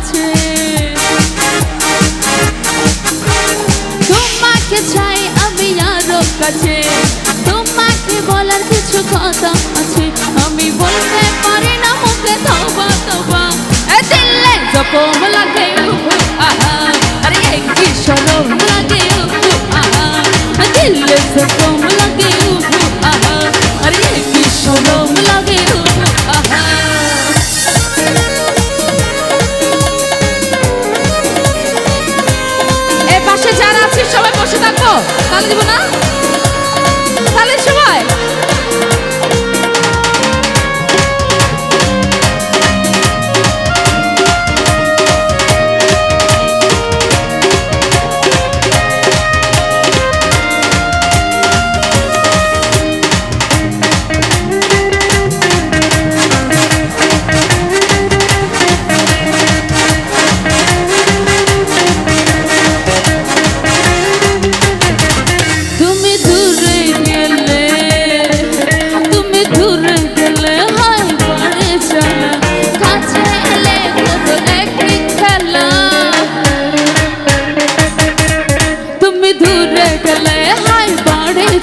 আছে। তোমাকে চাই আমি আরো কাছে, তোমাকে বলার কিছু কথা আছে, আমি বলতে পারি না মুখে তওবা তওবা। দিলে জখম লাগে আহা, আরে কি শরম লাগে আহা, দিলে জখম লাগে আহা, আরে কি শরম লাগে আহা। এ পাশে যারা আছে সবাই বসে থাকবো, তাহলে দিব না, তাহলে সবাই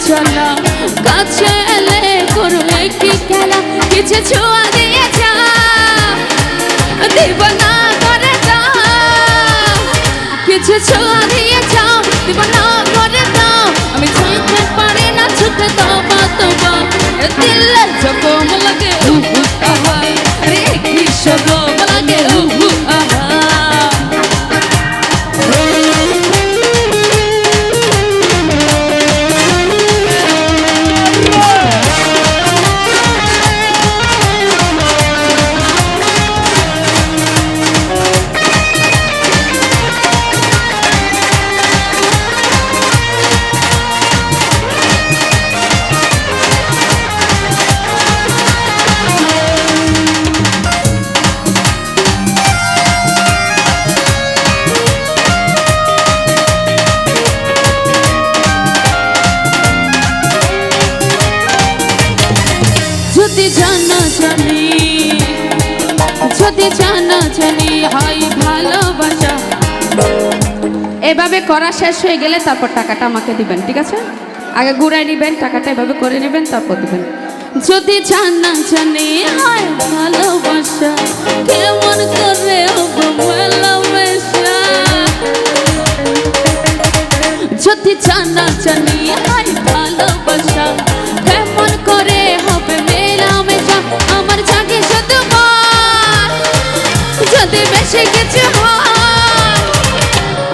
চলা, কাছে এলে করবে কি খেলা, কিছু ছোঁয়া দিয়ে যা, দিব না করে দাও, কিছু ছোঁয়া দিয়ে যাও, দিব না করে দাও, আমি চাইতে পারি না ছুটে তওবা তওবা। দিলে জখম লাগে আহা, রে কি শরম লাগে আহা। যদি জানা জানি হয় ভালোবাসা, এভাবে করা শেষ হয়ে গেলে তারপর টাকাটা আমাকে দিবেন, ঠিক আছে? আগে ঘুরাই নিবেন টাকাটা, এভাবে করে নেবেন তারপর দিবেন। যদি জানা জানি হয় ভালোবাসা, কেমন করে ভালোবাসা, যদি জানা জানি হয় ভালোবাসা, কেমন করে হবে মেলামেশা, আমার জাগে শুধু যদি বেশি কিছু হয়,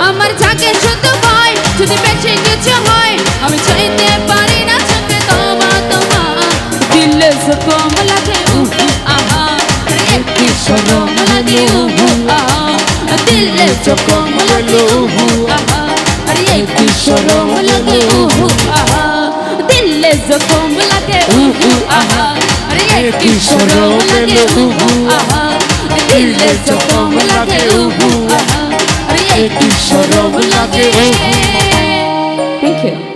আমার জাগে শুধু ভয়, যদি বেশি কিছু হয়, আমি চাইতে পারি না চোখে তওবা তওবা। দিলে জখম লাগে আহা, কি শরম লাগে আহা, দিলে জখম লাগে আহা, আরে কি শরম লাগে আহা, দিলে জখম লাগে আহা, আরে কি শরম লাগে আহা, দিলে জখম লাগে আহা, আরে কি শরম লাগে। Thank you.